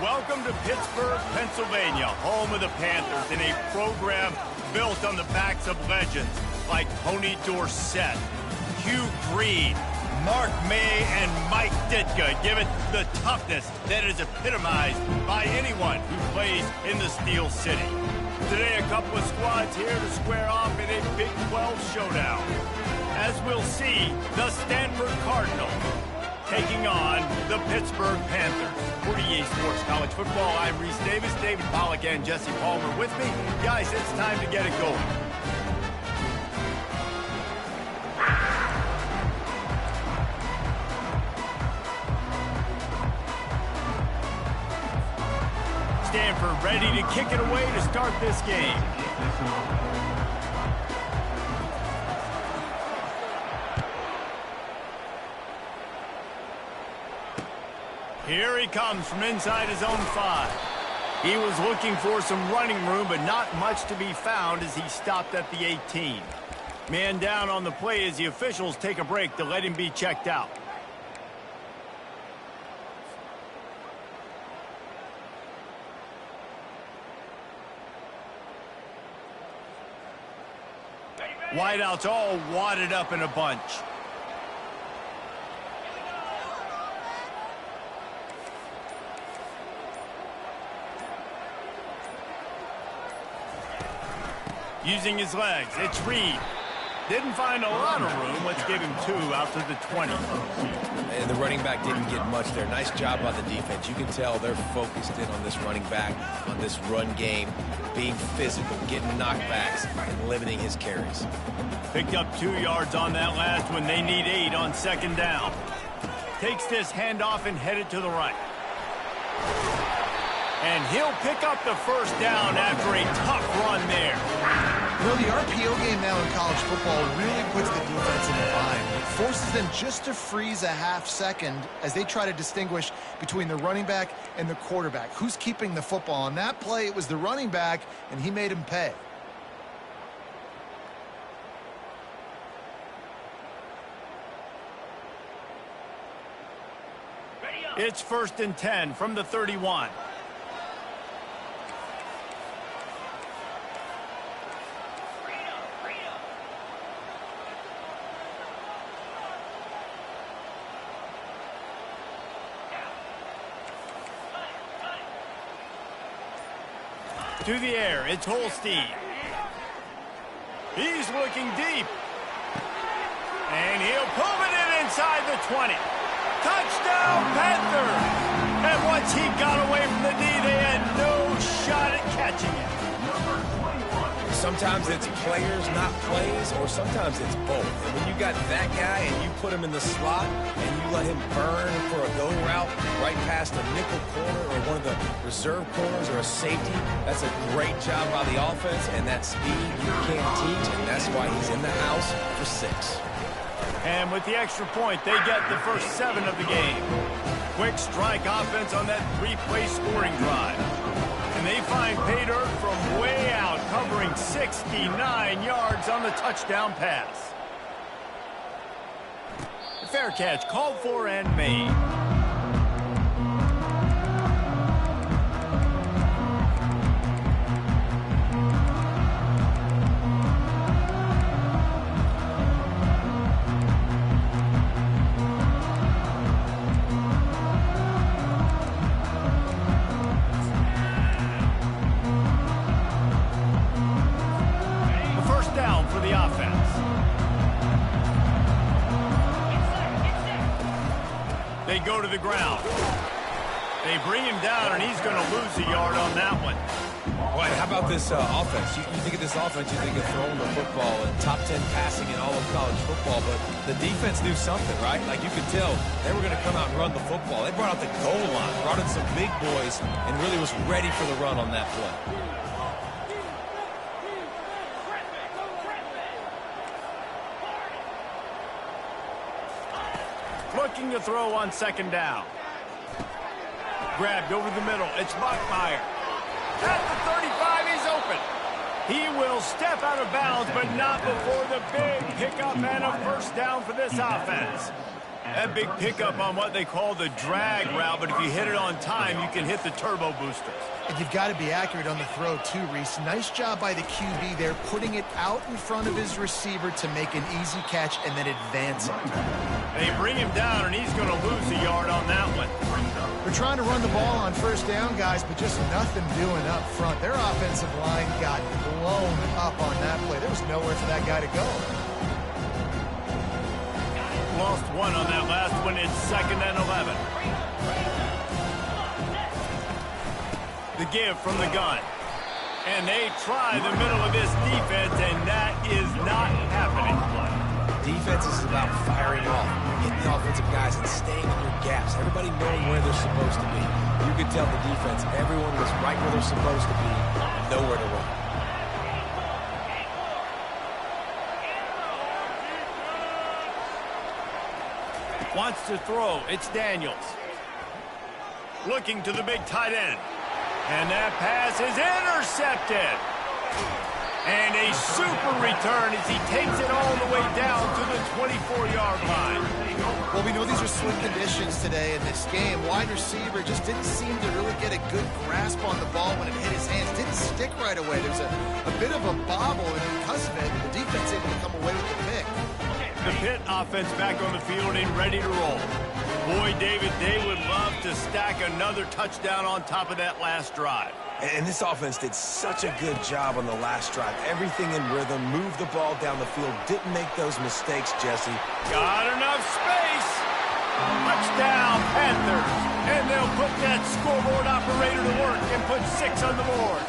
Welcome to Pittsburgh, Pennsylvania, home of the Panthers, in a program built on the backs of legends like Tony Dorsett, Hugh Green, Mark May, and Mike Ditka. Give it the toughness that is epitomized by anyone who plays in the Steel City. Today, a couple of squads here to square off in a Big 12 showdown. As we'll see, the Stanford Cardinals taking on the Pittsburgh Panthers. For EA Sports College Football, I'm Reese Davis, David Pollack, and Jesse Palmer with me. Guys, it's time to get it going. Stanford ready to kick it away to start this game. Here he comes from inside his own 5. He was looking for some running room, but not much to be found as he stopped at the 18. Man down on the play as the officials take a break to let him be checked out. Wideouts all wadded up in a bunch. Using his legs, it's Reed. Didn't find a lot of room. Let's give him 2 out to the 20. And the running back didn't get much there. Nice job by the defense. You can tell they're focused in on this running back, on this run game, being physical, getting knockbacks, and limiting his carries. Picked up 2 yards on that last one. They need 8 on second down. Takes this handoff and headed to the right. And he'll pick up the first down after a tough run there. You know, the RPO game now in college football really puts the defense in a bind. It forces them just to freeze a half second as they try to distinguish between the running back and the quarterback. Who's keeping the football? On that play, it was the running back, and he made him pay. It's 1st and 10 from the 31. To the air, it's Holstein. He's looking deep. And he'll pull it in inside the 20. Touchdown, Panthers! And once he got away from the knee, they had no shot at catching it. Sometimes it's players, not plays, or sometimes it's both. And when you got that guy and you put him in the slot and you let him burn for a go route right past a nickel corner or one of the reserve corners or a safety, that's a great job by the offense, and that speed you can't teach, and that's why he's in the house for 6. And with the extra point, they get the first 7 of the game. Quick strike offense on that 3-play scoring drive. And they find pay dirt from way out, covering 69 yards on the touchdown pass. The fair catch called for and made. They go to the ground. They bring him down, and he's going to lose a yard on that one. Boy, how about this offense? You think of this offense, you think of throwing the football and top 10 passing in all of college football, but the defense knew something, right? Like you could tell they were going to come out and run the football. They brought out the goal line, brought in some big boys, and really was ready for the run on that play. Looking to throw on second down. Grabbed over the middle. It's Bachmeier. At the 35, he's open. He will step out of bounds, but not before the big pickup and a first down for this offense. That big pickup on what they call the drag route, but if you hit it on time, you can hit the turbo boosters. And you've got to be accurate on the throw, too, Reese. Nice job by the QB there, putting it out in front of his receiver to make an easy catch and then advance it. They bring him down, and he's going to lose a yard on that one. They're trying to run the ball on first down, guys, but just nothing doing up front. Their offensive line got blown up on that play. There was nowhere for that guy to go. Lost one on that last one. It's 2nd and 11. The give from the gun. And they try the middle of this defense, and that is not happening. Defense is about firing off, hitting the offensive guys, and staying in your gaps. Everybody knowing where they're supposed to be. You could tell the defense, everyone was right where they're supposed to be, nowhere to run. Wants to throw. It's Daniels. Looking to the big tight end. And that pass is intercepted. And a super return as he takes it all the way down to the 24-yard line. Well, we know these are slim conditions today in this game. Wide receiver just didn't seem to really get a good grasp on the ball when it hit his hands. Didn't stick right away. There's a bit of a bobble, and because of it, the defense able to come away with the pick. The Pitt offense back on the field and ready to roll. Boy, David, they would love to stack another touchdown on top of that last drive. And this offense did such a good job on the last drive. Everything in rhythm, moved the ball down the field, didn't make those mistakes, Jesse. Got enough space. Touchdown, Panthers. And they'll put that scoreboard operator to work and put 6 on the board.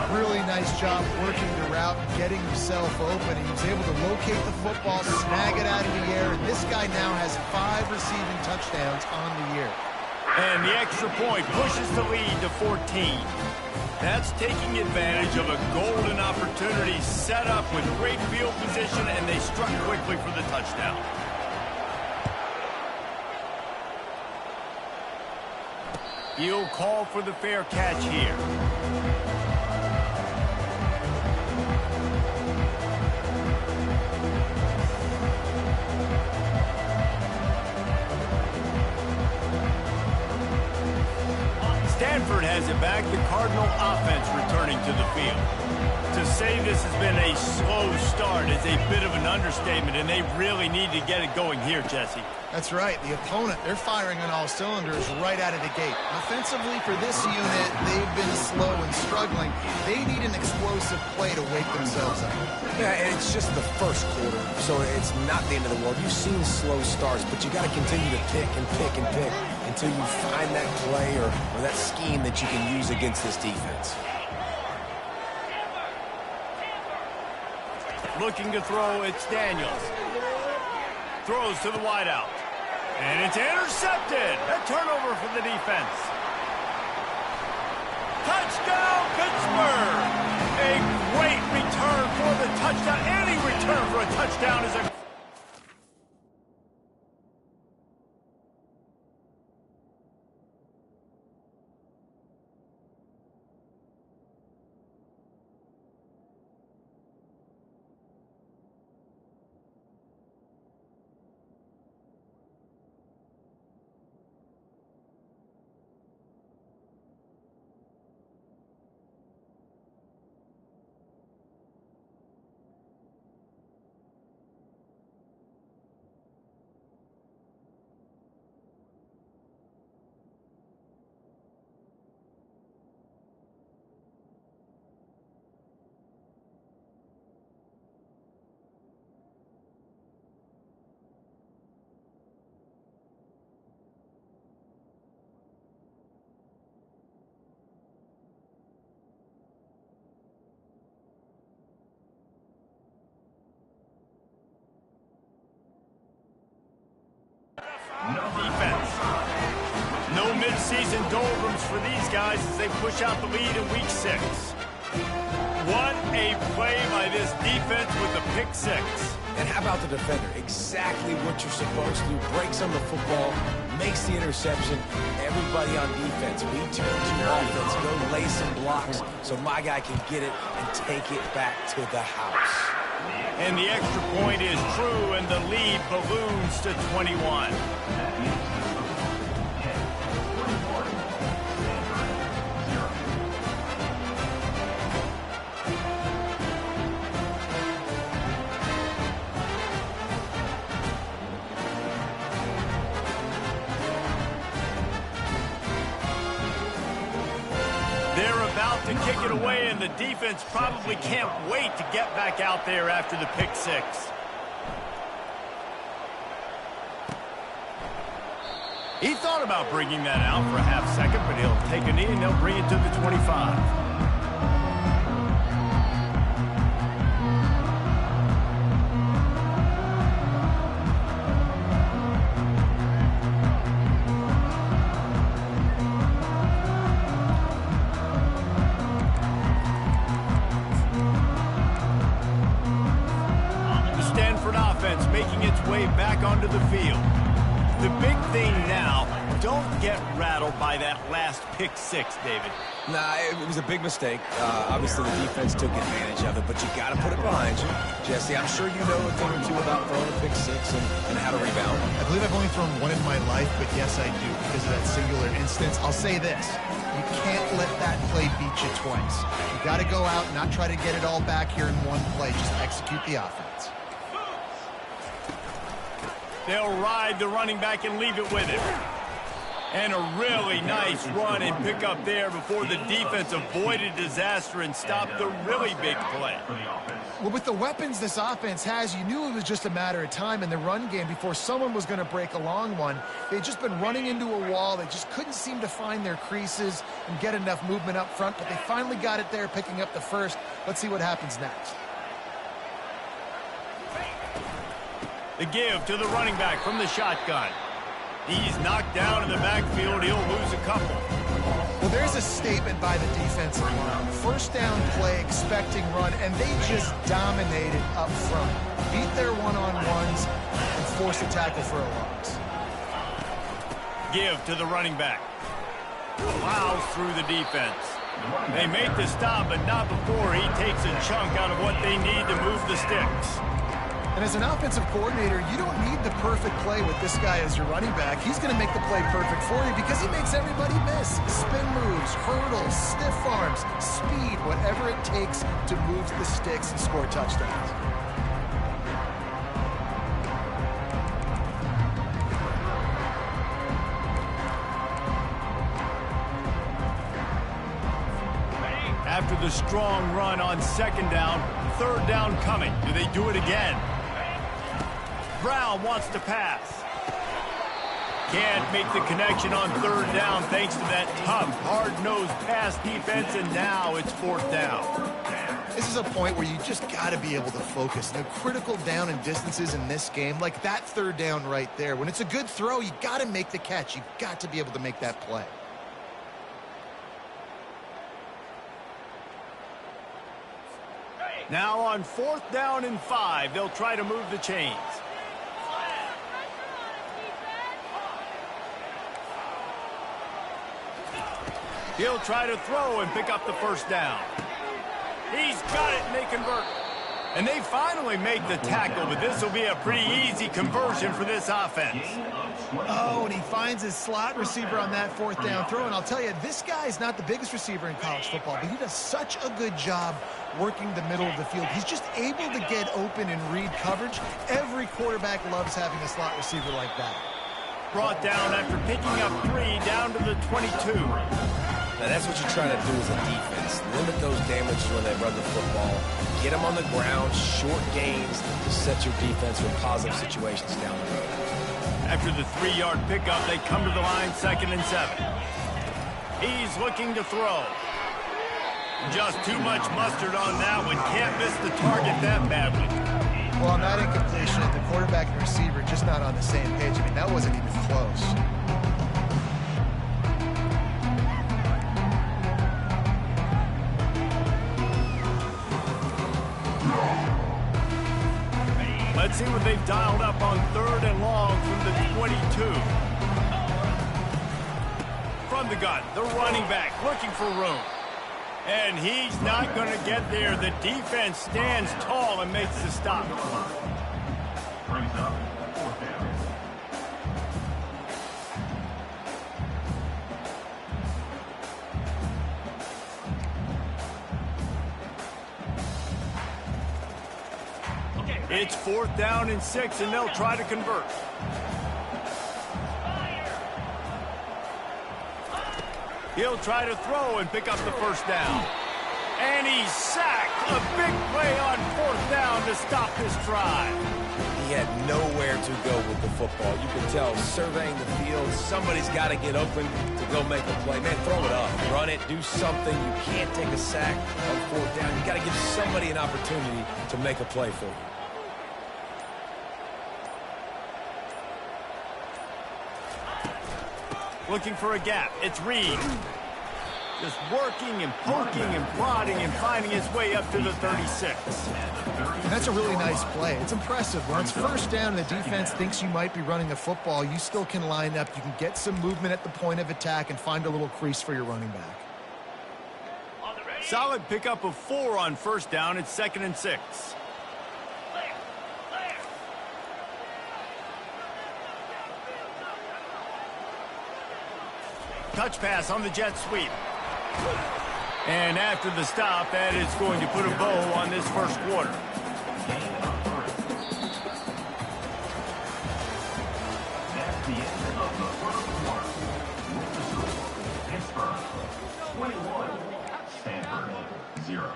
Really nice job working the route and getting himself open. He was able to locate the football, snag it out of the air, and this guy now has 5 receiving touchdowns on the year. And the extra point pushes the lead to 14. That's taking advantage of a golden opportunity set up with great field position, and they struck quickly for the touchdown. He'll call for the fair catch here. Stanford has it back, the Cardinal offense returning to the field. To say this has been a slow start is a bit of an understatement, and they really need to get it going here, Jesse. That's right. The opponent, they're firing on all cylinders right out of the gate. Offensively for this unit, they've been slow and struggling. They need an explosive play to wake themselves up. Yeah, and it's just the first quarter, so it's not the end of the world. You've seen slow starts, but you got to continue to pick and pick and pick until you find that play or that scheme that you can use against this defense. Looking to throw, it's Daniels. Throws to the wideout. And it's intercepted. A turnover for the defense. Touchdown, Pittsburgh! A great return for the touchdown. Any return for a touchdown is a... defense. No mid-season doldrums for these guys as they push out the lead in week 6. What a play by this defense with the pick 6. And how about the defender? Exactly what you're supposed to do. Breaks on the football, makes the interception. Everybody on defense, return to your offense. Go lay some blocks so my guy can get it and take it back to the house. And the extra point is true, and the lead balloons to 21. They're about to kick it away, and the defense probably can't wait to get back out there after the pick six. He thought about bringing that out for a half second, but he'll take a knee and they'll bring it to the 25. Making its way back onto the field. The big thing now, don't get rattled by that last pick six, David. Nah, it was a big mistake. Obviously, the defense took advantage of it, but you got to put it behind you. Jesse, I'm sure you know a thing or two about throwing a pick six and how to rebound. I believe I've only thrown one in my life, but yes, I do, because of that singular instance. I'll say this. You can't let that play beat you twice. You got to go out and not try to get it all back here in one play. Just execute the offense. They'll ride the running back and leave it with him. And a really nice run and pick up there before the defense avoided disaster and stopped the really big play. Well, with the weapons this offense has, you knew it was just a matter of time in the run game before someone was going to break a long one. They'd just been running into a wall. They just couldn't seem to find their creases and get enough movement up front, but they finally got it there, picking up the first. Let's see what happens next. The give to the running back from the shotgun. He's knocked down in the backfield. He'll lose a couple. Well, there's a statement by the defensive line. First down play, expecting run, and they just dominated up front. Beat their one-on-ones and forced a tackle for a loss. Give to the running back. Plows through the defense. They make the stop, but not before he takes a chunk out of what they need to move the sticks. And as an offensive coordinator, you don't need the perfect play with this guy as your running back. He's going to make the play perfect for you because he makes everybody miss. Spin moves, hurdles, stiff arms, speed, whatever it takes to move the sticks and score touchdowns. After the strong run on second down, third down coming. Do they do it again? Brown wants to pass. Can't make the connection on third down thanks to that tough, hard-nosed pass defense, and now it's fourth down. This is a point where you just got to be able to focus. The critical down and distances in this game, like that third down right there. When it's a good throw, you got to make the catch. You got to be able to make that play. Now on fourth down and 5, they'll try to move the chains. He'll try to throw and pick up the first down. He's got it, and they convert. And they finally make the tackle, but this will be a pretty easy conversion for this offense. Oh, and he finds his slot receiver on that fourth down throw. And I'll tell you, this guy is not the biggest receiver in college football, but he does such a good job working the middle of the field. He's just able to get open and read coverage. Every quarterback loves having a slot receiver like that. Brought down after picking up 3 down to the 22. Now, that's what you're trying to do as a defense. Limit those damages when they run the football. Get them on the ground, short gains to set your defense for positive situations down the road. After the 3-yard pickup, they come to the line, 2nd and 7. He's looking to throw. Just too much mustard on that one. Can't miss the target that badly. Well, on that incompletion, the quarterback and receiver just not on the same page. I mean, that wasn't even close. Let's see what they've dialed up on 3rd and long from the 22. From the gun, the running back looking for room. And he's not going to get there. The defense stands tall and makes the stop. Brings up 4th down. It's 4th down and 6, and they'll try to convert. He'll try to throw and pick up the 1st down. And he's sacked. A big play on 4th down to stop this drive. He had nowhere to go with the football. You can tell, surveying the field, somebody's got to get open to go make a play. Man, throw it up. Run it. Do something. You can't take a sack on 4th down. You got to give somebody an opportunity to make a play for you. Looking for a gap. It's Reed. Just working and poking and prodding and finding his way up to the 36. And that's a really nice play. It's impressive. When it's 1st down and the defense thinks you might be running the football, you still can line up. You can get some movement at the point of attack and find a little crease for your running back. Solid pickup of 4 on 1st down. It's 2nd and 6. Touch pass on the jet sweep. And after the stop, that is going to put a bow on this 1st quarter. That's the end of the 1st quarter. With the score, Pittsburgh 21, Stanford 0.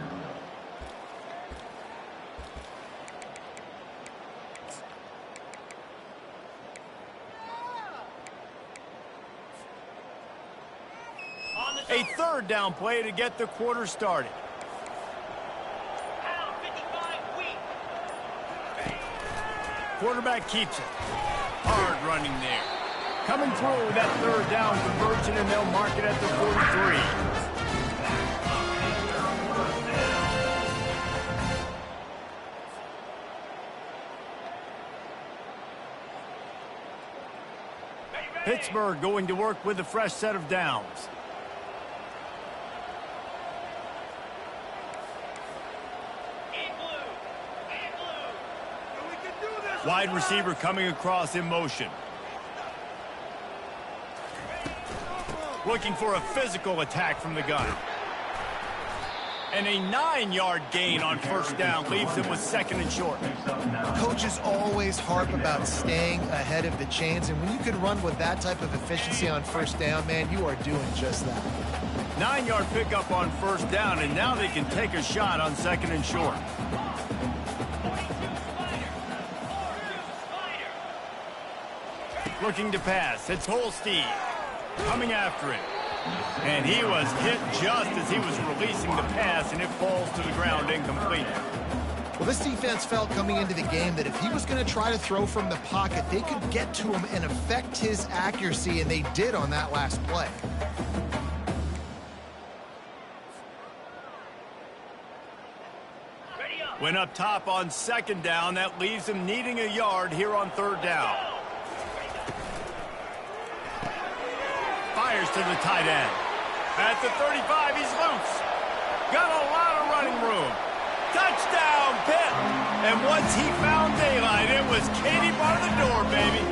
A 3rd down play to get the quarter started. Quarterback keeps it. Hard running there. Coming through that 3rd down conversion, and they'll mark it at the 43. Pittsburgh going to work with a fresh set of downs. Wide receiver coming across in motion. Looking for a physical attack from the gun. And a 9-yard gain on 1st down leaves him with 2nd and short. Coaches always harp about staying ahead of the chains, and when you can run with that type of efficiency on 1st down, man, you are doing just that. 9-yard pickup on 1st down, and now they can take a shot on 2nd and short. Looking to pass. It's Holstein coming after him. And he was hit just as he was releasing the pass, and it falls to the ground incomplete. Well, this defense felt coming into the game that if he was going to try to throw from the pocket, they could get to him and affect his accuracy, and they did on that last play. Went up top on 2nd down. That leaves him needing a yard here on 3rd down. Fires to the tight end. At the 35, he's loose. Got a lot of running room. Touchdown, Pitt! And once he found daylight, it was Katie bar the door, baby.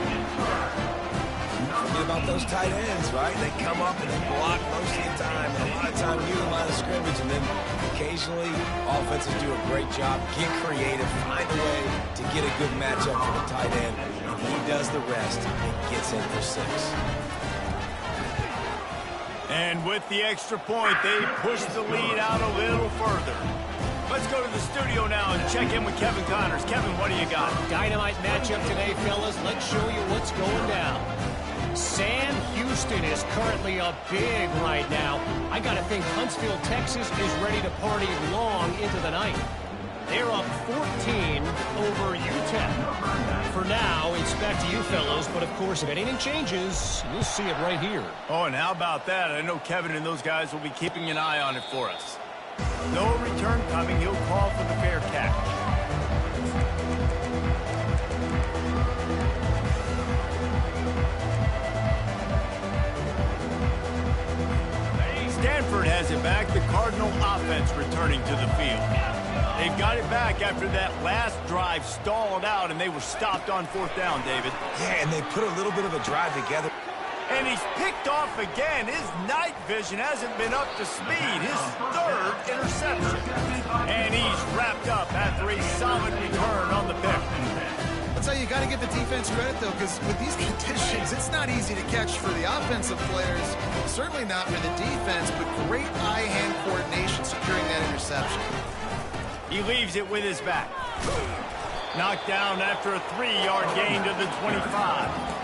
Forget about those tight ends, right? They come up and they block most of the time. And a lot of time you the line of scrimmage, and then occasionally offenses do a great job, get creative, find a way to get a good matchup for the tight end. And he does the rest and gets in for 6. And with the extra point, they push the lead out a little further. Let's go to the studio now and check in with Kevin Connors. Kevin, what do you got? Dynamite matchup today, fellas. Let's show you what's going down. Sam Houston is currently up big right now. I got to think Huntsville, Texas is ready to party long into the night. They're up 14 over UTEP. For now, it's back to you fellows, but of course, if anything changes, you'll see it right here. Oh, and how about that? I know Kevin and those guys will be keeping an eye on it for us. No return coming. He'll call for the fair catch. Stanford has it back. The Cardinal offense offense returning to the field. They've got it back after that last drive stalled out, and they were stopped on 4th down, David. Yeah, and they put a little bit of a drive together. And he's picked off again. His night vision hasn't been up to speed. His 3rd interception. And he's wrapped up after a solid return on the pick. I'll tell you, got to give the defense credit, though, because with these conditions, it's not easy to catch for the offensive players. Certainly not for the defense, but great eye-hand coordination securing that interception. He leaves it with his back. Knocked down after a 3-yard gain to the 25.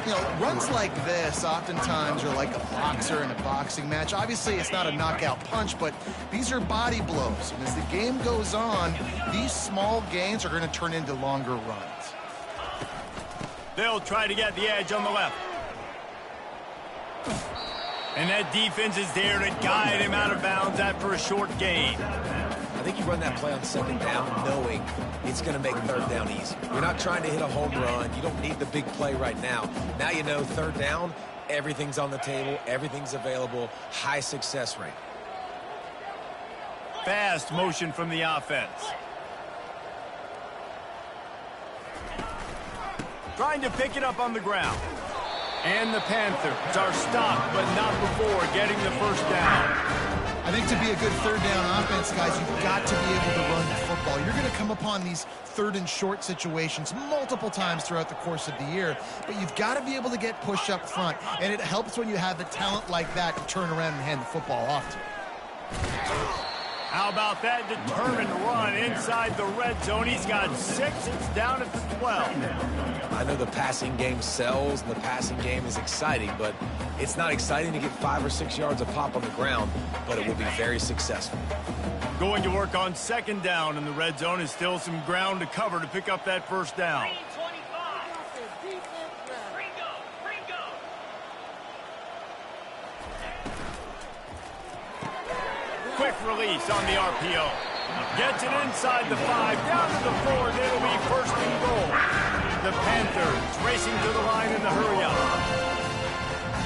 You know, runs like this oftentimes are like a boxer in a boxing match. Obviously, it's not a knockout punch, but these are body blows. And as the game goes on, these small gains are going to turn into longer runs. They'll try to get the edge on the left. And that defense is there to guide him out of bounds after a short gain. I think you run that play on 2nd down knowing it's going to make 3rd down easy. You're not trying to hit a home run. You don't need the big play right now. Now you know 3rd down, everything's on the table, everything's available, high success rate. Fast motion from the offense. Trying to pick it up on the ground. And the Panthers are stopped, but not before getting the 1st down. I think to be a good 3rd down offense, guys, you've got to be able to run the football. You're going to come upon these 3rd and short situations multiple times throughout the course of the year, but you've got to be able to get push up front, and it helps when you have the talent like that to turn around and hand the football off to. How about that determined run inside the red zone? He's got 6. It's down at the 12. I know the passing game sells and the passing game is exciting, but it's not exciting to get 5 or 6 yards of pop on the ground, but it will be very successful. Going to work on 2nd down in the red zone. Is still some ground to cover to pick up that 1st down. Quick release on the RPO. Gets it inside the 5, down to the 4, and it'll be 1st and goal. The Panthers racing to the line in the hurry up.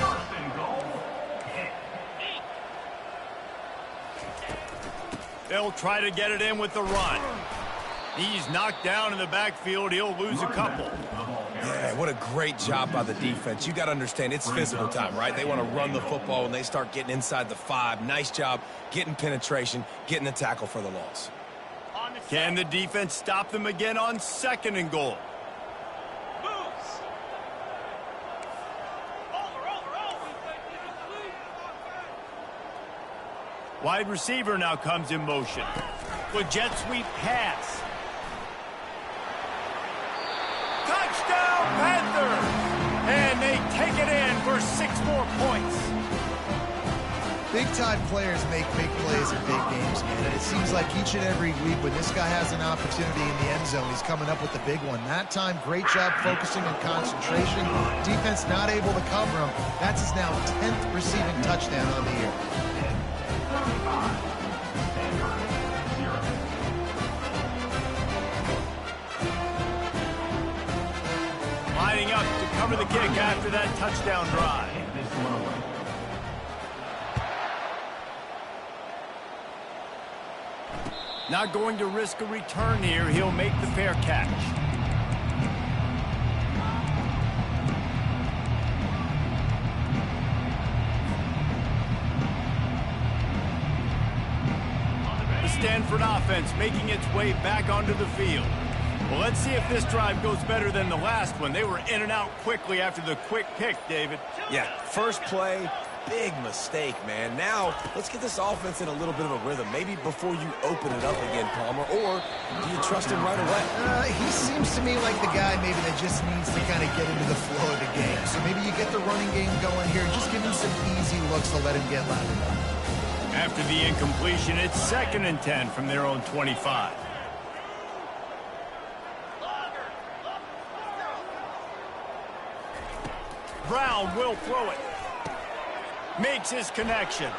1st and goal. They'll try to get it in with the run. He's knocked down in the backfield. He'll lose a couple. Yeah, what a great job by the defense. You got to understand, it's physical time, right? They want to run the football when they start getting inside the 5. Nice job getting penetration, getting the tackle for the loss. Can the defense stop them again on 2nd and goal? Wide receiver now comes in motion. With jet sweep pass. Touchdown, Panthers! And they take it in for 6 more points. Big-time players make big plays in big games, man. And it seems like each and every week when this guy has an opportunity in the end zone, he's coming up with the big one. That time, great job focusing on concentration. Defense not able to cover him. That's his now 10th receiving touchdown on the year. Lining up to cover the kick after that touchdown drive. Not going to risk a return here. He'll make the fair catch. The Stanford offense making its way back onto the field. Well, let's see if this drive goes better than the last one. They were in and out quickly after the quick pick, David. Yeah, first play, big mistake, man. Now, let's get this offense in a little bit of a rhythm. Maybe before you open it up again, Palmer, or do you trust him right away? He seems to me like the guy maybe that just needs to kind of get into the flow of the game. So maybe you get the running game going here and just give him some easy looks to let him get lathered up. After the incompletion, it's 2nd and 10 from their own 25. Brown will throw it. Makes his connection.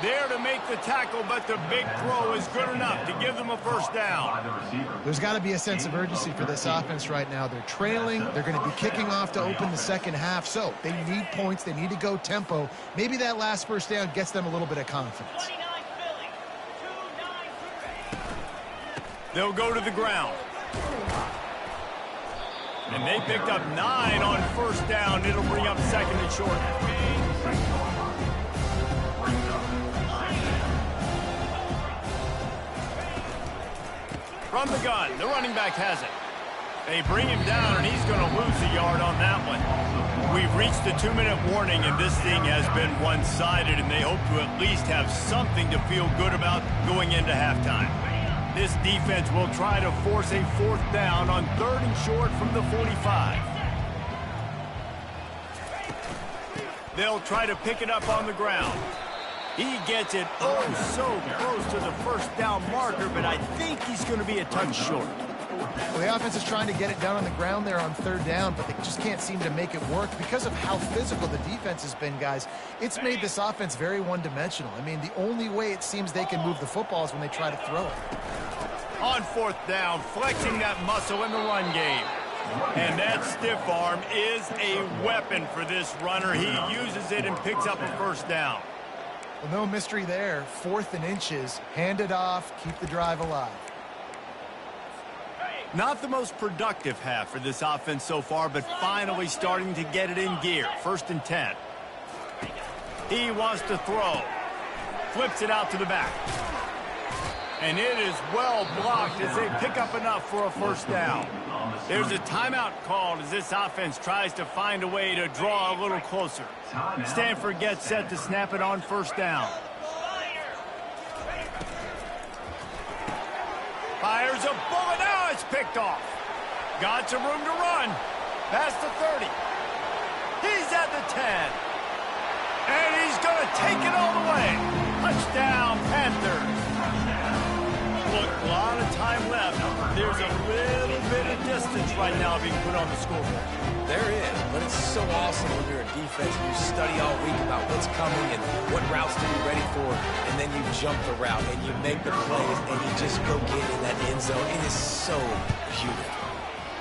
There to make the tackle, but the big throw is good enough to give them a 1st down. There's got to be a sense of urgency for this offense right now. They're trailing. They're going to be kicking off to open the second half. So they need points. They need to go tempo. Maybe that last 1st down gets them a little bit of confidence. They'll go to the ground. And they picked up 9 on first down. It'll bring up second and short. From the gun, the running back has it. They bring him down, and he's going to lose a yard on that one. We've reached the 2-minute warning, and this thing has been one-sided, and they hope to at least have something to feel good about going into halftime. This defense will try to force a fourth down on third and short from the 45. They'll try to pick it up on the ground. He gets it oh so close to the first down marker, but I think he's going to be a touch short. Well, the offense is trying to get it done on the ground there on third down, but they just can't seem to make it work because of how physical the defense has been, guys. It's made this offense very one-dimensional. I mean, the only way it seems they can move the football is when they try to throw it. On fourth down, flexing that muscle in the run game. And that stiff arm is a weapon for this runner. He uses it and picks up a first down. Well, no mystery there. 4th and inches. Hand it off. Keep the drive alive. Not the most productive half for this offense so far, but finally starting to get it in gear. 1st and 10. He wants to throw. Flips it out to the back. And it is well blocked as they pick up enough for a first down. There's a timeout called as this offense tries to find a way to draw a little closer. Stanford gets set to snap it on first down. Fires a bullet. Now it's picked off. Got some room to run. Past the 30. He's at the 10. And he's going to take it all the way. Touchdown, Panthers. Look, a lot of time left. There's a little bit of distance right now being put on the scoreboard. There is, but it's so awesome when you're a defense and you study all week about what's coming and what routes to be ready for, and then you jump the route and you make the plays and you just go get in that end zone. It is so beautiful.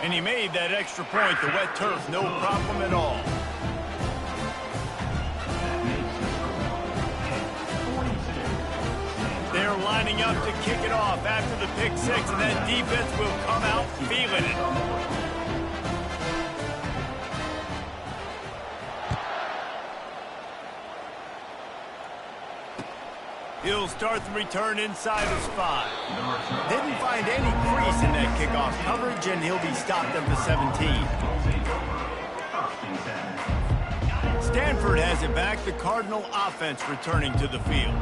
And he made that extra point, the wet turf, no problem at all. They're lining up to kick it off after the pick six, and that defense will come out feeling it. He'll start the return inside his 5. Didn't find any crease in that kickoff coverage, and he'll be stopped at the 17. Stanford has it back, the Cardinal offense returning to the field.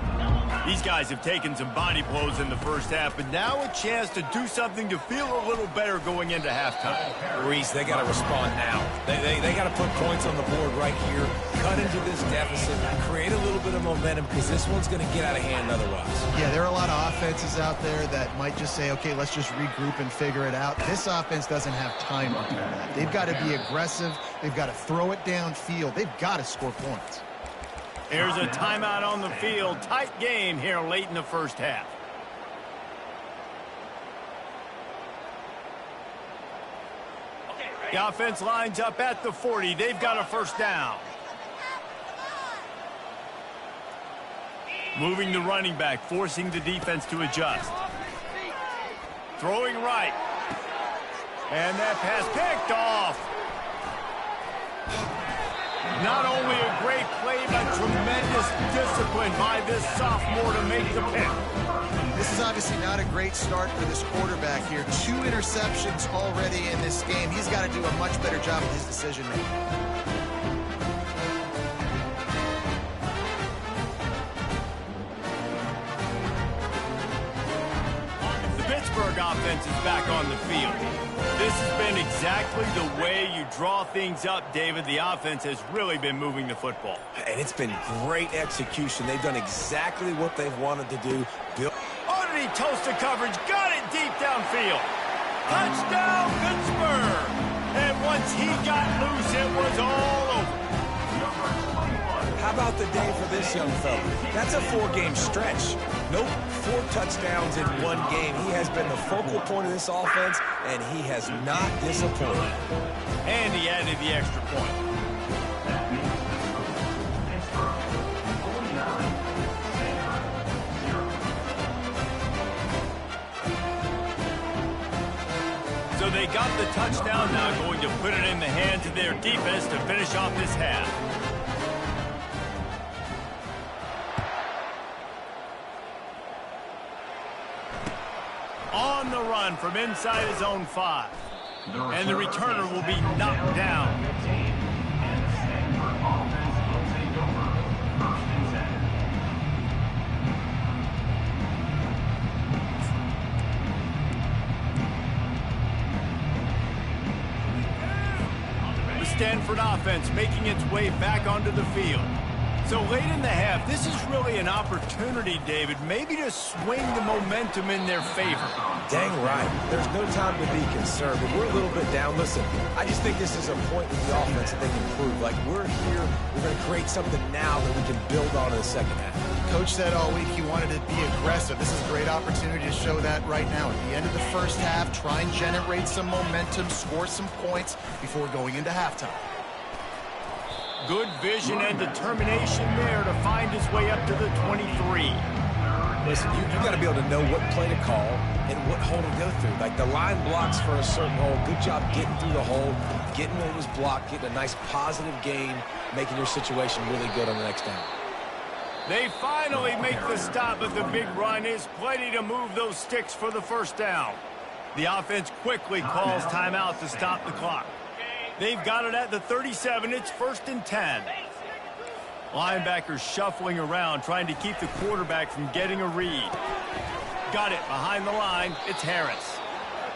These guys have taken some body blows in the first half, but now a chance to do something to feel a little better going into halftime. Reese, they got to respond now. They got to put points on the board right here, cut into this deficit, create a little bit of momentum because this one's going to get out of hand otherwise. Yeah, there are a lot of offenses out there that might just say, okay, let's just regroup and figure it out. This offense doesn't have time to do that. They've got to be aggressive. They've got to throw it downfield. They've got to score points. Here's a timeout on the field. Tight game here late in the first half. The offense lines up at the 40. They've got a first down. Moving the running back, forcing the defense to adjust. Throwing right. And that pass picked off. Not only a great play, but tremendous discipline by this sophomore to make the pick. This is obviously not a great start for this quarterback here. 2 interceptions already in this game. He's got to do a much better job with his decision-making. The Pittsburgh offense is back on the field. This has been exactly the way you draw things up, David. The offense has really been moving the football. And it's been great execution. They've done exactly what they've wanted to do. Oh, did he toast the coverage? Got it deep downfield. Touchdown, Pittsburgh. And once he got loose, it was all over. How about the day for this young fella? That's a 4-game stretch. Nope, 4 touchdowns in 1 game. He has been the focal point of this offense, and he has not disappointed. And he added the extra point. So they got the touchdown, now going to put it in the hands of their defense to finish off this half. On the run from inside his own 5. And the returner will be knocked down. And the Stanford offense will take over. 1st and 10. The Stanford offense making its way back onto the field. So late in the half, this is really an opportunity, David, maybe to swing the momentum in their favor. Dang right. There's no time to be concerned. But we're a little bit down. Listen, I just think this is a point with the offense that they can prove. Like, we're here. We're going to create something now that we can build on in the second half. Coach said all week he wanted to be aggressive. This is a great opportunity to show that right now. At the end of the first half, try and generate some momentum, score some points before going into halftime. Good vision and determination there to find his way up to the 23. Listen, you got to be able to know what play to call and what hole to go through. Like, the line blocks for a certain hole. Good job getting through the hole, getting what was blocked, getting a nice positive gain, making your situation really good on the next down. They finally make the stop, but the big run is plenty to move those sticks for the first down. The offense quickly calls timeout to stop the clock. They've got it at the 37. It's 1st and 10. Linebackers shuffling around, trying to keep the quarterback from getting a read. Got it behind the line. It's Harris.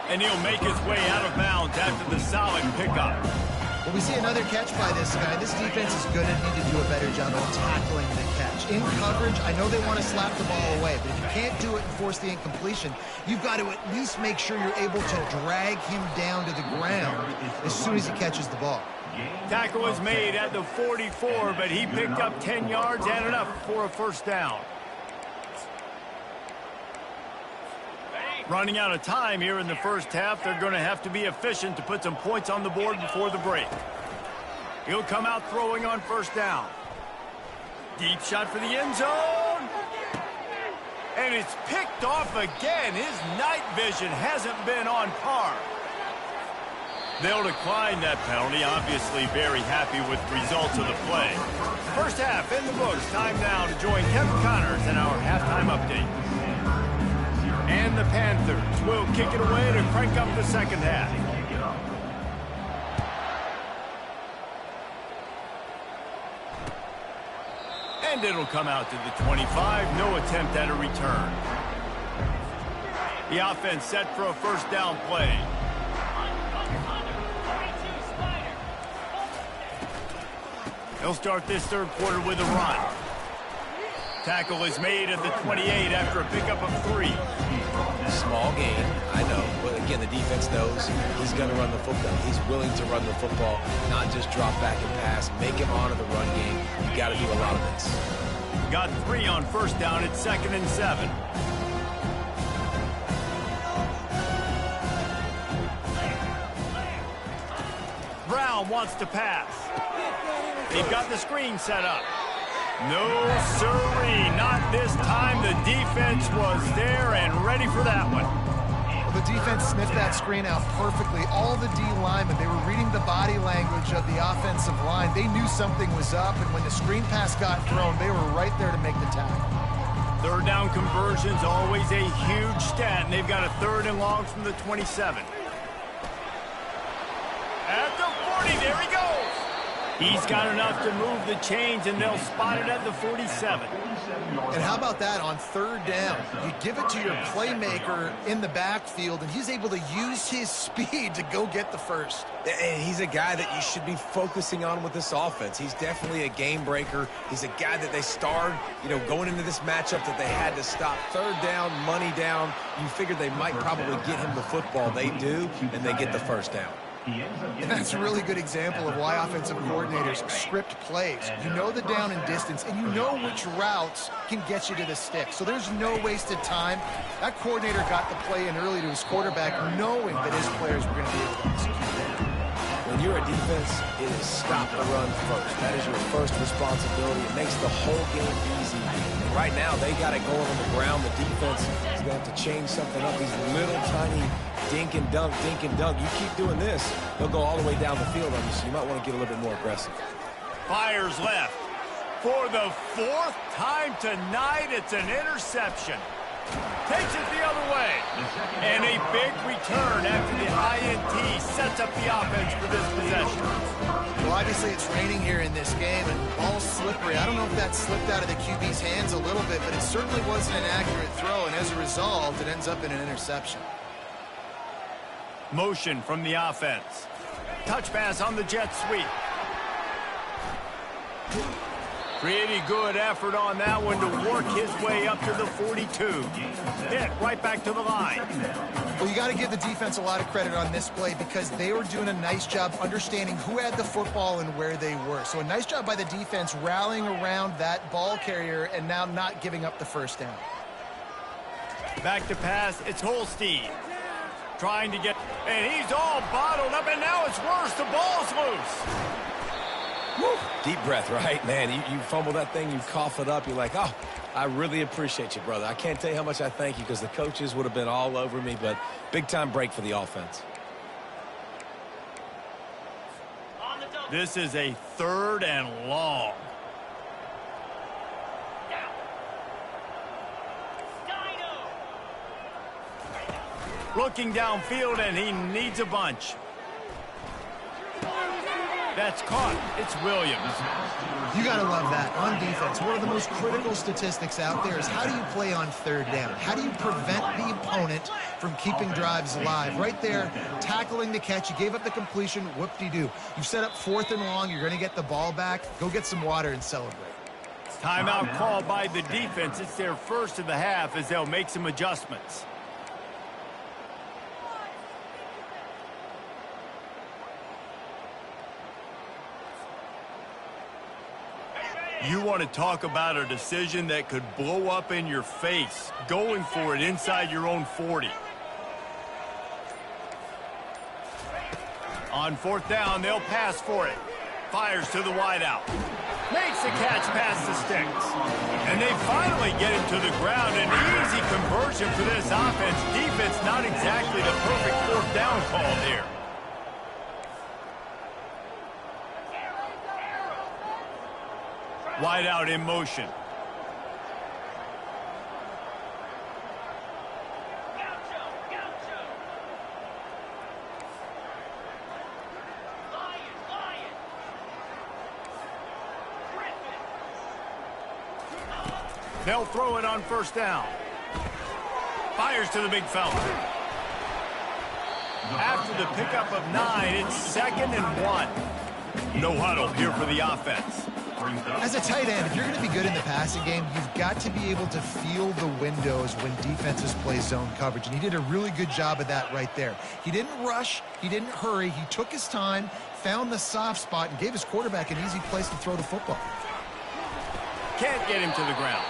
And he'll make his way out of bounds after the solid pickup. Well, we see another catch by this guy. This defense is going to need to do a better job of tackling the catch. In coverage, I know they want to slap the ball away, but if you can't do it and force the incompletion, you've got to at least make sure you're able to drag him down to the ground as soon as he catches the ball. Tackle was made at the 44, but he picked up 10 yards and enough for a first down. Running out of time here in the first half, they're going to have to be efficient to put some points on the board before the break. He'll come out throwing on first down. Deep shot for the end zone. And it's picked off again. His night vision hasn't been on par. They'll decline that penalty, obviously very happy with the results of the play. First half in the books. Time now to join Kevin Connors in our halftime update. And the Panthers will kick it away to crank up the second half. And it'll come out to the 25. No attempt at a return. The offense set for a first down play. He'll start this third quarter with a run. Tackle is made at the 28 after a pickup of 3. Small gain, I know. But again, the defense knows he's going to run the football. He's willing to run the football, not just drop back and pass. Make him honor the run game. You got to do a lot of this. Got 3 on first down at 2nd and 7. Brown wants to pass. They've got the screen set up. No, sirree, not this time. The defense was there and ready for that one. Well, the defense sniffed that screen out perfectly. All the D linemen, they were reading the body language of the offensive line. They knew something was up, and when the screen pass got thrown, they were right there to make the tackle. Third down conversion's always a huge stat, and they've got a 3rd and long from the 27. At the 40, there he goes. He's got enough to move the chains, and they'll spot it at the 47. And how about that on 3rd down? You give it to your playmaker in the backfield, and he's able to use his speed to go get the first. And he's a guy that you should be focusing on with this offense. He's definitely a game breaker. He's a guy that they starred, going into this matchup that they had to stop. 3rd down, money down. You figured they might probably get him the football. They do, and they get the first down. And that's a really good example of why offensive coordinators script plays. You know the down and distance, and you know which routes can get you to the stick. So there's no wasted time. That coordinator got the play in early to his quarterback, knowing that his players were going to be able to execute. When you're a defense, it is stop the run first. That is your first responsibility. It makes the whole game easy. Right now, they got it going on the ground. The defense is going to have to change something up. These little tiny dink and dunk, dink and dunk. You keep doing this, they'll go all the way down the field on you, so you might want to get a little bit more aggressive. Fires left. For the fourth time tonight, it's an interception. Takes it the other way. And a big return after the INT sets up the offense for this possession. Well, obviously it's raining here in this game, and the ball's slippery. I don't know if that slipped out of the QB's hands a little bit, but it certainly wasn't an accurate throw, and as a result, it ends up in an interception. Motion from the offense. Touch pass on the jet sweep. Pretty good effort on that one to work his way up to the 42. Pitt right back to the line. Well, you got to give the defense a lot of credit on this play because they were doing a nice job understanding who had the football and where they were. So a nice job by the defense rallying around that ball carrier and now not giving up the first down. Back to pass, it's Holstein. Trying to get, and he's all bottled up, and now it's worse. The ball's loose. Woo. Deep breath, right? Man, you fumble that thing, you cough it up, you're like, oh, I really appreciate you, brother. I can't tell you how much I thank you because the coaches would have been all over me, but big-time break for the offense. This is a 3rd and long. Looking downfield, and he needs a bunch. That's caught. It's Williams. You got to love that on defense. One of the most critical statistics out there is how do you play on 3rd down? How do you prevent the opponent from keeping drives alive? Right there, tackling the catch. You gave up the completion. Whoop-de-doo. You've set up 4th and long. You're going to get the ball back. Go get some water and celebrate. Timeout called by the defense. It's their first of the half as they'll make some adjustments. You want to talk about a decision that could blow up in your face, going for it inside your own 40. On 4th down, they'll pass for it. Fires to the wideout. Makes the catch past the sticks. And they finally get him to the ground. An easy conversion for this offense. Defense not exactly the perfect 4th down call here. Wide out in motion. They'll throw it on 1st down. Fires to the big fella. After the pickup of 9, it's 2nd and 1. No huddle here for the offense. As a tight end, if you're going to be good in the passing game, you've got to be able to feel the windows when defenses play zone coverage, and he did a really good job of that right there. He didn't rush, he didn't hurry, he took his time, found the soft spot, and gave his quarterback an easy place to throw the football. Can't get him to the ground.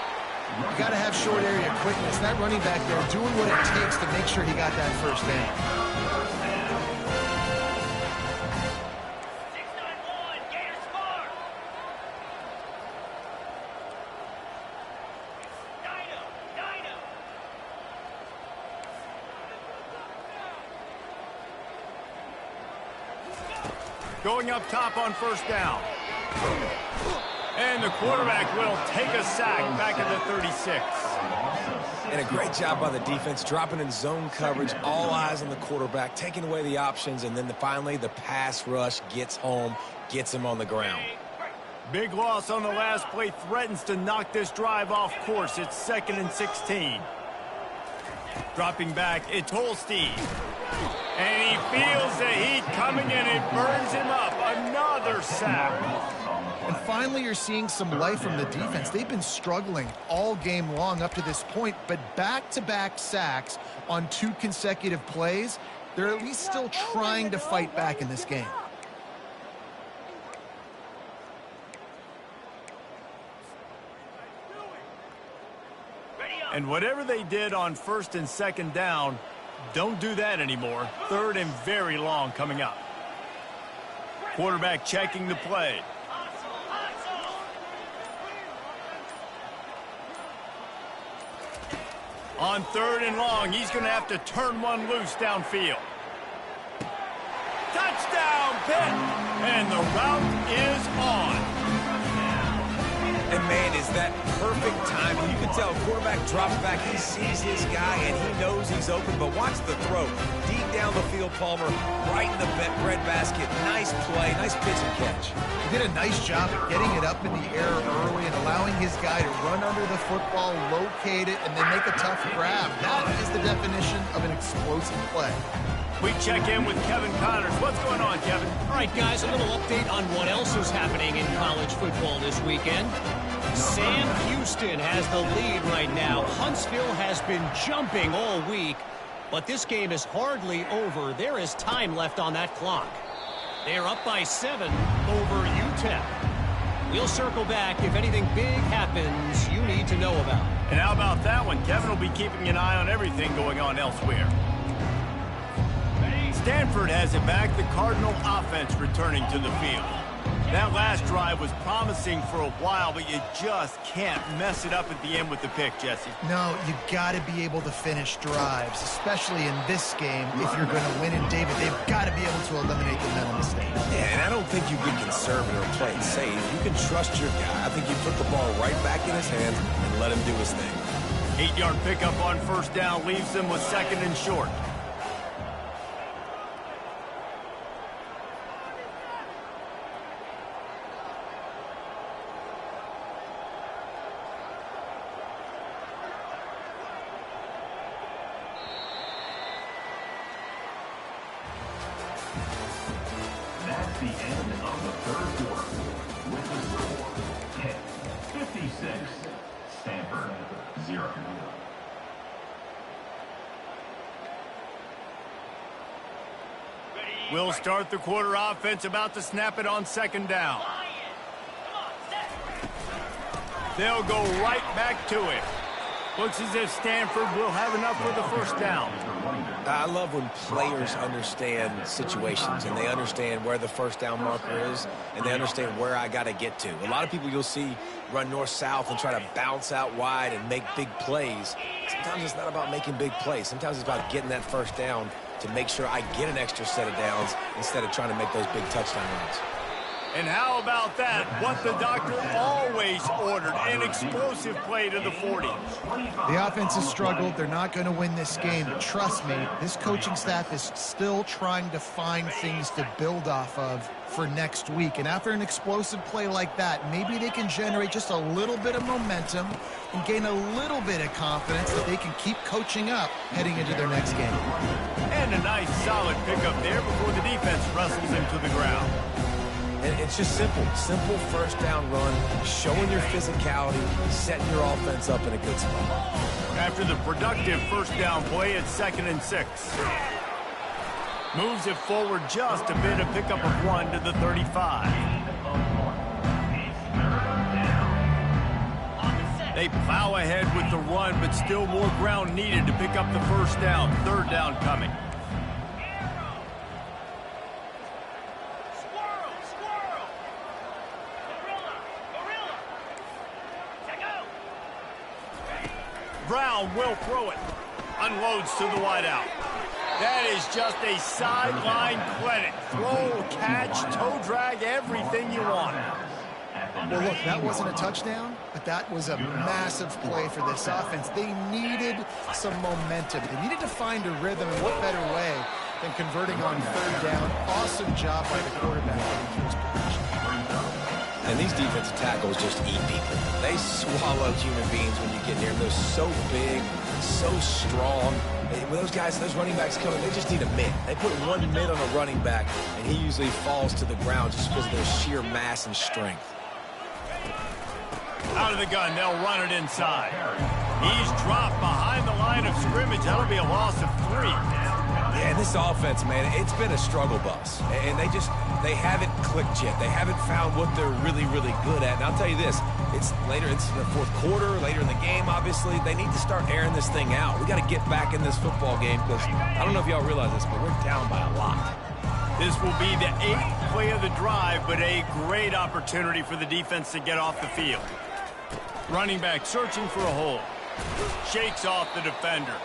You got to have short area quickness. That running back there doing what it takes to make sure he got that first down. Going up top on 1st down. And the quarterback will take a sack back at the 36. And a great job by the defense, dropping in zone coverage, all eyes on the quarterback, taking away the options, and then finally the pass rush gets home, gets him on the ground. Big loss on the last play, threatens to knock this drive off course. It's 2nd and 16. Dropping back, it's Holstein. And he feels the heat coming in. It burns him up. Another sack. And finally, you're seeing some life from the defense. They've been struggling all game long up to this point, but back-to-back sacks on 2 consecutive plays, they're at least still trying to fight back in this game. And whatever they did on 1st and 2nd down, don't do that anymore. 3rd and very long coming up. Quarterback checking the play. On 3rd and long, he's going to have to turn one loose downfield. Touchdown, Pitt! And the route is on. And, man, is that perfect timing. You can tell quarterback drops back. He sees his guy, and he knows he's open. But watch the throw. Deep down the field, Palmer, right in the breadbasket. Nice play, nice pitch and catch. He did a nice job at getting it up in the air early and allowing his guy to run under the football, locate it, and then make a tough grab. That is the definition of an explosive play. We check in with Kevin Connors. What's going on, Kevin? All right, guys, a little update on what else is happening in college football this weekend. Sam Houston has the lead right now. Huntsville has been jumping all week, but this game is hardly over. There is time left on that clock. They're up by 7 over UTEP. We'll circle back if anything big happens you need to know about. And how about that one? Kevin will be keeping an eye on everything going on elsewhere. Stanford has it back. The Cardinal offense returning to the field. That last drive was promising for a while, but you just can't mess it up at the end with the pick, Jesse. No, you got to be able to finish drives, especially in this game. If you're going to win in David, they've got to be able to eliminate the mental mistakes. Yeah, and I don't think you get conservative or play it safe. You can trust your guy. I think you put the ball right back in his hands and let him do his thing. 8-yard pickup on 1st down leaves them with 2nd and short. That's the end of the 3rd quarter. With the score, Pitt 56, Stanford 0. We'll start the quarter offense, about to snap it on 2nd down. They'll go right back to it. Looks as if Stanford will have enough for the 1st down. I love when players understand situations and they understand where the 1st down marker is and they understand where I got to get to. A lot of people you'll see run north-south and try to bounce out wide and make big plays. Sometimes it's not about making big plays. Sometimes it's about getting that 1st down to make sure I get an extra set of downs instead of trying to make those big touchdown runs. And how about that? What the doctor always ordered, an explosive play to the 40. The offense has struggled. They're not going to win this game. But trust me, this coaching staff is still trying to find things to build off of for next week. And after an explosive play like that, maybe they can generate just a little bit of momentum and gain a little bit of confidence that they can keep coaching up heading into their next game. And a nice solid pickup there before the defense wrestles him to the ground. And it's just simple 1st down run, showing your physicality, setting your offense up in a good spot. After the productive 1st down play, it's 2nd and 6. Moves it forward just a bit, a pickup of 1 to the 35. They plow ahead with the run, but still more ground needed to pick up the 1st down. 3rd down coming. Brown will throw it. Unloads to the wideout. That is just a sideline clinic. Throw, catch, toe drag, everything you want. Well, look, that wasn't a touchdown, but that was a massive play for this offense. They needed some momentum. They needed to find a rhythm, and what better way than converting on 3rd down. Awesome job by the quarterback getting to his position. And these defensive tackles just eat people. They swallow human beings when you get near them. They're so big, so strong. When those guys, those running backs come in, they just need a mid. They put one mid on a running back, and he usually falls to the ground just because of their sheer mass and strength. Out of the gun, they'll run it inside. He's dropped behind the line of scrimmage. That'll be a loss of 3. Yeah, this offense, man, it's been a struggle bus. And they haven't clicked yet. They haven't found what they're really, really good at. And I'll tell you this, it's the 4th quarter, later in the game, obviously. They need to start airing this thing out. We got to get back in this football game because I don't know if y'all realize this, but we're down by a lot. This will be the 8th play of the drive, but a great opportunity for the defense to get off the field. Running back searching for a hole. Shakes off the defender.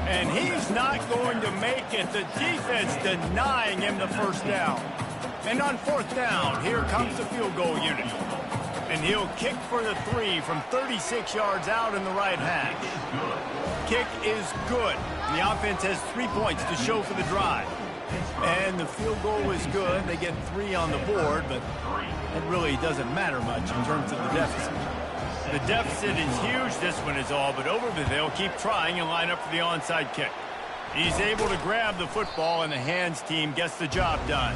And he's not going to make it. The defense denying him the first down. And on fourth down, here comes the field goal unit. And he'll kick for the 3 from 36 yards out in the right hash. Kick is good. The offense has 3 points to show for the drive. And the field goal is good. They get 3 on the board, but it really doesn't matter much in terms of the deficit. The deficit is huge. This one is all but over, but they'll keep trying and line up for the onside kick. He's able to grab the football, and the hands team gets the job done.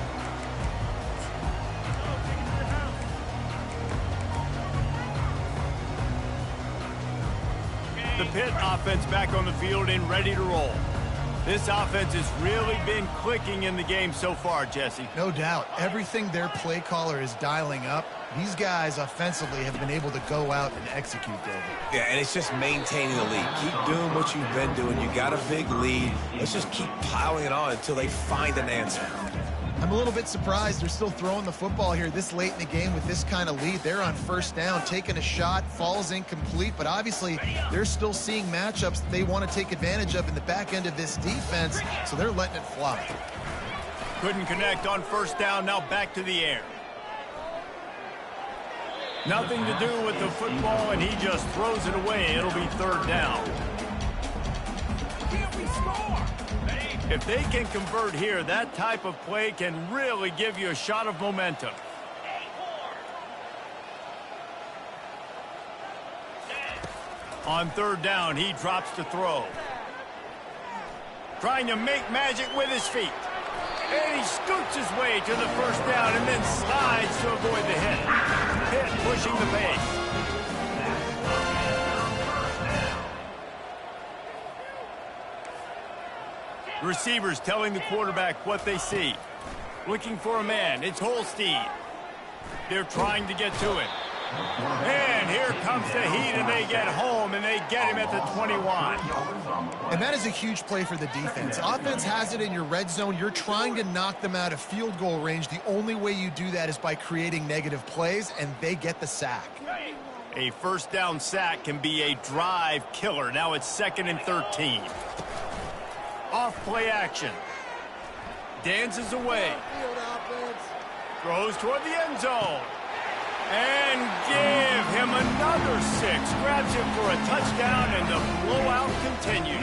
The Pitt offense back on the field and ready to roll. This offense has really been clicking in the game so far, Jesse. No doubt. Everything their play caller is dialing up, these guys offensively have been able to go out and execute, David. Yeah, and it's just maintaining the lead. Keep doing what you've been doing. You got a big lead. Let's just keep piling it on until they find an answer. I'm a little bit surprised they're still throwing the football here this late in the game with this kind of lead. They're on first down, taking a shot, falls incomplete, but obviously they're still seeing matchups that they want to take advantage of in the back end of this defense, so they're letting it fly. Couldn't connect on first down, now back to the air. Nothing to do with the football, and he just throws it away. It'll be third down. If they can convert here, that type of play can really give you a shot of momentum. On third down, he drops to throw. Trying to make magic with his feet. And he scoots his way to the first down and then slides to avoid the hit. Pitt pushing the pace. Receivers telling the quarterback what they see. Looking for a man. It's Holstein. They're trying to get to it. And here comes the heat, and they get home, and they get him at the 21. And that is a huge play for the defense. Offense has it in your red zone. You're trying to knock them out of field goal range. The only way you do that is by creating negative plays, and they get the sack. A first down sack can be a drive killer. Now it's 2nd and 13. Off play action. Dances away. Throws toward the end zone. And give him another 6. Grabs him for a touchdown, and the blowout continues.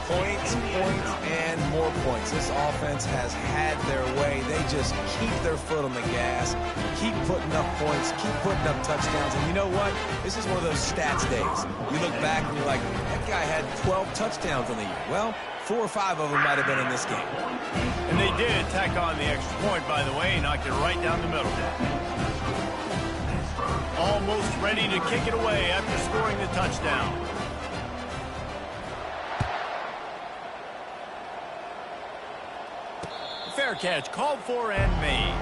Points, and more points. This offense has had their way. They just keep their foot on the gas, keep putting up points, keep putting up touchdowns. And you know what? This is one of those stats days. You look back and you're like, that guy had 12 touchdowns on the year. Well, 4 or 5 of them might have been in this game. And they did tack on the extra point, by the way, knocked it right down the middle. Almost ready to kick it away after scoring the touchdown. Fair catch called for and made.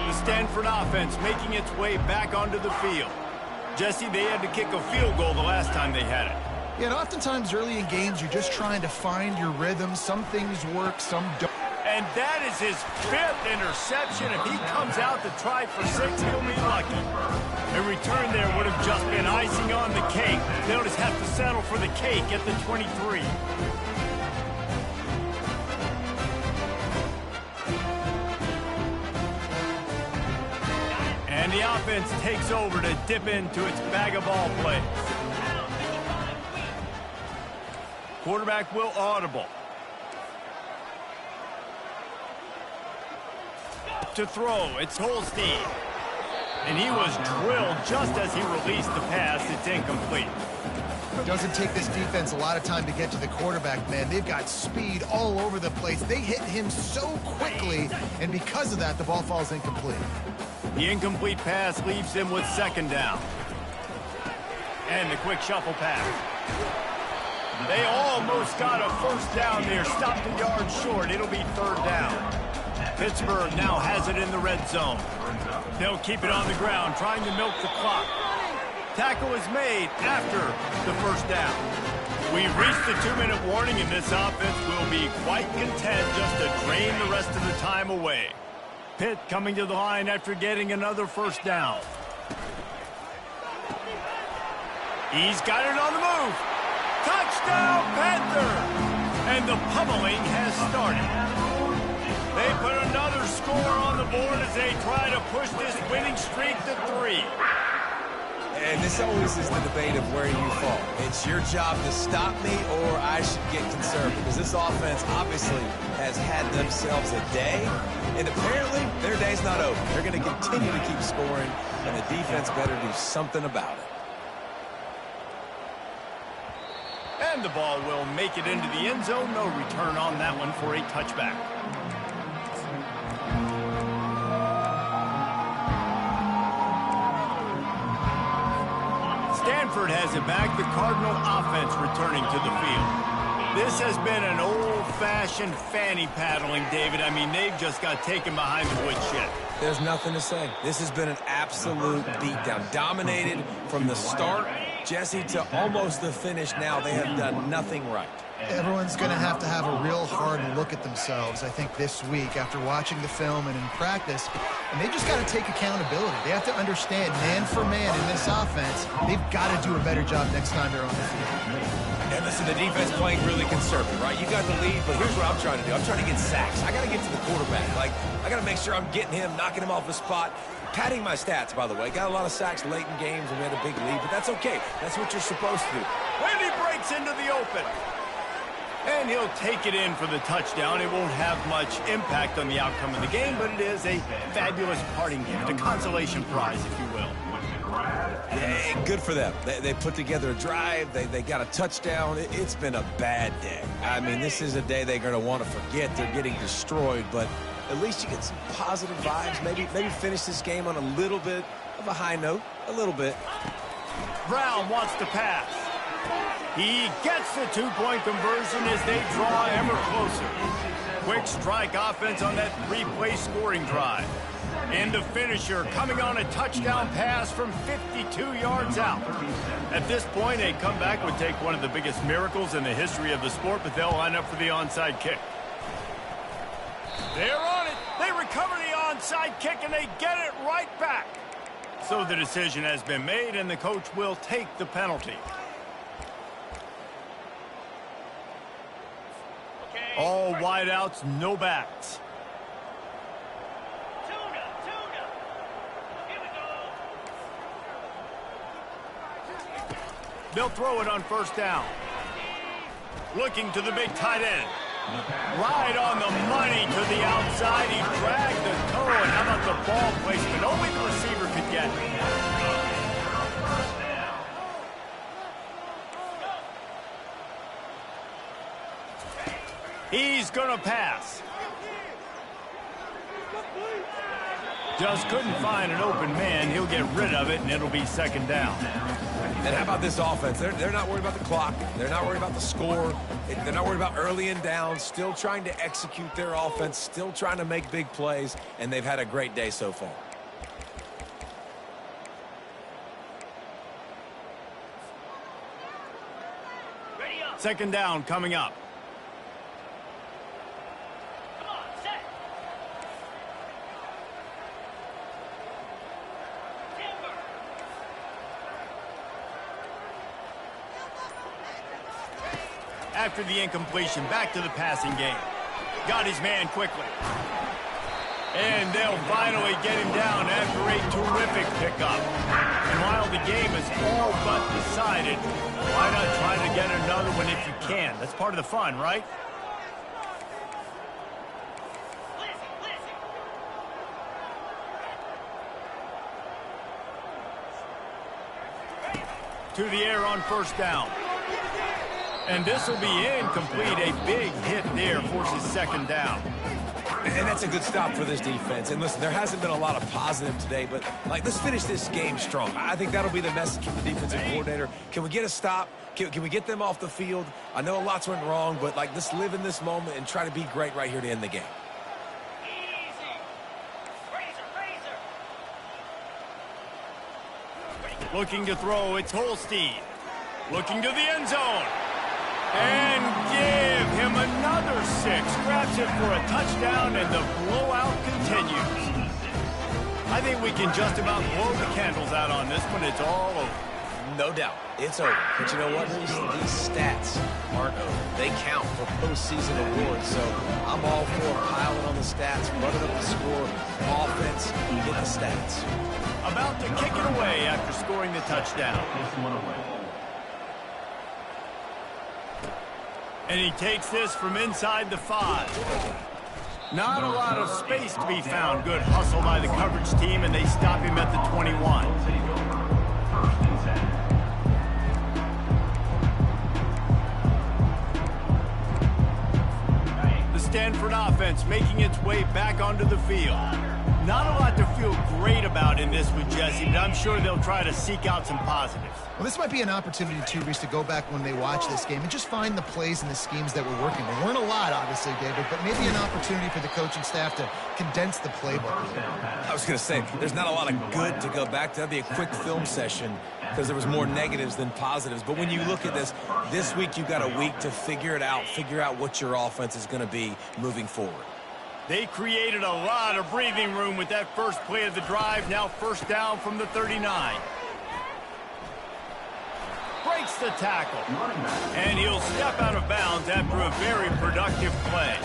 The Stanford offense making its way back onto the field. Jesse, they had to kick a field goal the last time they had it. Yeah, and oftentimes early in games, you're just trying to find your rhythm. Some things work, some don't. And that is his 5th interception. If he comes out to try for 6, he'll be lucky. A return there would have just been icing on the cake. They'll just have to settle for the cake at the 23. And the offense takes over to dip into its bag of ball plays. Quarterback will audible. To throw, it's Holstein. And he was drilled just as he released the pass. It's incomplete. It doesn't take this defense a lot of time to get to the quarterback, man. They've got speed all over the place. They hit him so quickly, and because of that, the ball falls incomplete. The incomplete pass leaves him with 2nd down. And the quick shuffle pass. They almost got a first down there. Stopped a yard short. It'll be 3rd down. Pittsburgh now has it in the red zone. They'll keep it on the ground, trying to milk the clock. Tackle is made after the first down. We've reached the 2-minute warning, and this offense will be quite content just to drain the rest of the time away. Pitt coming to the line after getting another first down. He's got it on the move. Touchdown, Panther! And the pummeling has started. They put another score on the board as they try to push this winning streak to 3. And this always is the debate of where you fall. It's your job to stop me, or I should get concerned, because this offense obviously has had themselves a day, and apparently their day's not over. They're going to continue to keep scoring, and the defense better do something about it. And the ball will make it into the end zone. No return on that one for a touchback. Stanford has it back. The Cardinal offense returning to the field. This has been an old-fashioned fanny paddling, David. I mean, they've just got taken behind the woodshed. There's nothing to say. This has been an absolute beatdown. Dominated from the start, Jesse, to almost the finish now. They have done nothing right. Everyone's going to have a real hard look at themselves, I think, this week after watching the film and in practice. And they just got to take accountability. They have to understand, man for man in this offense, they've got to do a better job next time they're on the field. And listen, the defense playing really conservative, right? You got the lead, but here's what I'm trying to do. I'm trying to get sacks. I got to get to the quarterback. Like, I got to make sure I'm getting him, knocking him off the spot. Padding my stats, by the way. Got a lot of sacks late in games and we had a big lead, but that's okay. That's what you're supposed to do. When he breaks into the open. And he'll take it in for the touchdown. It won't have much impact on the outcome of the game, but it is a fabulous parting gift, a consolation prize, if you will. Yeah, good for them. They put together a drive. They got a touchdown. It's been a bad day. I mean, this is a day they're going to want to forget. They're getting destroyed, but at least you get some positive vibes. Maybe finish this game on a little bit of a high note. A little bit. Brown wants to pass. He gets the two-point conversion as they draw ever closer. Quick strike offense on that three-play scoring drive. And the finisher coming on a touchdown pass from 52 yards out. At this point, a comeback would take one of the biggest miracles in the history of the sport, but they'll line up for the onside kick. They're on it. They recover the onside kick, and they get it right back. So the decision has been made, and the coach will take the penalty. All wideouts, no backs. They'll throw it on first down. Looking to the big tight end. Right on the money to the outside. He dragged the toe, and how about the ball placement? Only the receiver could get it. He's going to pass. Just couldn't find an open man. He'll get rid of it, and it'll be second down. And how about this offense? They're not worried about the clock. They're not worried about the score. They're not worried about early and down. Still trying to execute their offense. Still trying to make big plays, and they've had a great day so far. Second down coming up. After the incompletion, back to the passing game. Got his man quickly. And they'll finally get him down after a terrific pickup. And while the game is all but decided, why not try to get another one if you can? That's part of the fun, right? To the air on first down. And this will be incomplete. A big hit there forces second down. And that's a good stop for this defense. And listen, there hasn't been a lot of positive today, but like, let's finish this game strong. I think that'll be the message from the defensive coordinator. Can we get a stop? Can we get them off the field? I know lots went wrong, but like, let's live in this moment and try to be great right here to end the game. Looking to throw, it's Holstein. Looking to the end zone. And give him another 6. Grabs it for a touchdown, and the blowout continues. I think we can just about blow the candles out on this one. It's all over. No doubt. It's over. But you know what, Reese? These stats aren't over. They count for postseason awards. So I'm all for piling on the stats, running up the score, offense, get the stats. About to kick it away after scoring the touchdown. And he takes this from inside the 5. Not a lot of space to be found. Good hustle by the coverage team, and they stop him at the 21. The Stanford offense making its way back onto the field. Not a lot to feel great about in this one, Jesse, but I'm sure they'll try to seek out some positives. Well, this might be an opportunity, too, Reese, to go back when they watch this game and just find the plays and the schemes that were working. There weren't a lot, obviously, David, but maybe an opportunity for the coaching staff to condense the playbook. I was going to say, there's not a lot of good to go back to. That'd be a quick film session because there was more negatives than positives. But when you look at this week you've got a week to figure it out, figure out what your offense is going to be moving forward. They created a lot of breathing room with that first play of the drive. Now first down from the 39. Breaks the tackle. And he'll step out of bounds after a very productive play.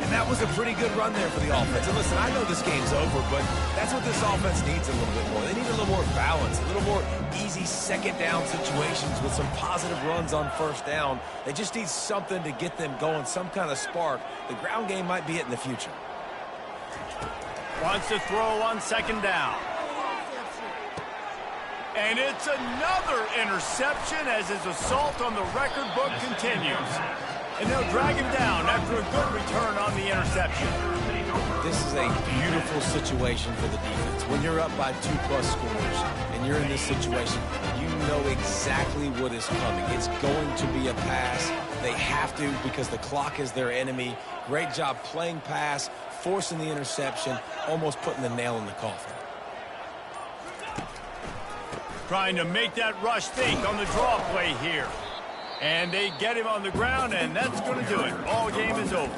And that was a pretty good run there for the offense. And listen, I know this game's over, but that's what this offense needs a little bit more. They need a little more balance, a little more easy second down situations with some positive runs on first down. They just need something to get them going, some kind of spark. The ground game might be it in the future. Wants to throw on second down. And it's another interception as his assault on the record book continues. And they'll drag him down after a good return on the interception. This is a beautiful situation for the defense. When you're up by 2+ scores and you're in this situation, you know exactly what is coming. It's going to be a pass. They have to because the clock is their enemy. Great job playing pass, forcing the interception, almost putting the nail in the coffin. Trying to make that rush think on the draw play here. And they get him on the ground, and that's going to do it. Ball game is over.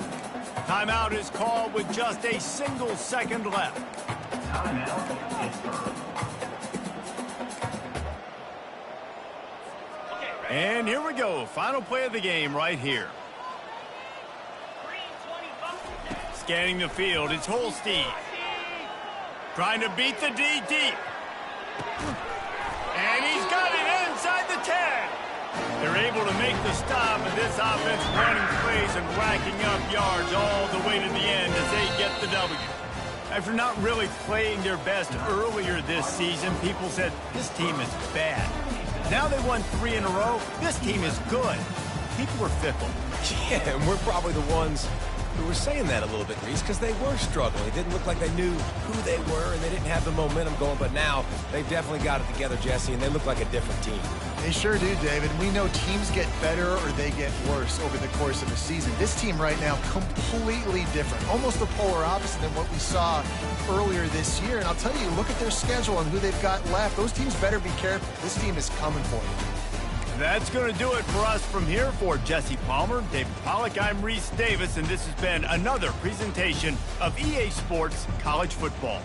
Timeout is called with just a single second left. And here we go. Final play of the game right here. Scanning the field, it's Holstein. Trying to beat the D deep. And he's got it inside the 10. They're able to make the stop, and this offense running plays and racking up yards all the way to the end as they get the W. After not really playing their best earlier this season, people said, this team is bad. Now they won 3 in a row. This team is good. People are fickle. Yeah, and we're probably the ones who were saying that a little bit, Reese, because they were struggling. It didn't look like they knew who they were, and they didn't have the momentum going. But now they've definitely got it together, Jesse, and they look like a different team. They sure do, David. We know teams get better or they get worse over the course of a season. This team right now, completely different. Almost the polar opposite than what we saw earlier this year. And I'll tell you, look at their schedule and who they've got left. Those teams better be careful. This team is coming for you. That's going to do it for us from here. For Jesse Palmer, David Pollack, I'm Reese Davis, and this has been another presentation of EA Sports College Football.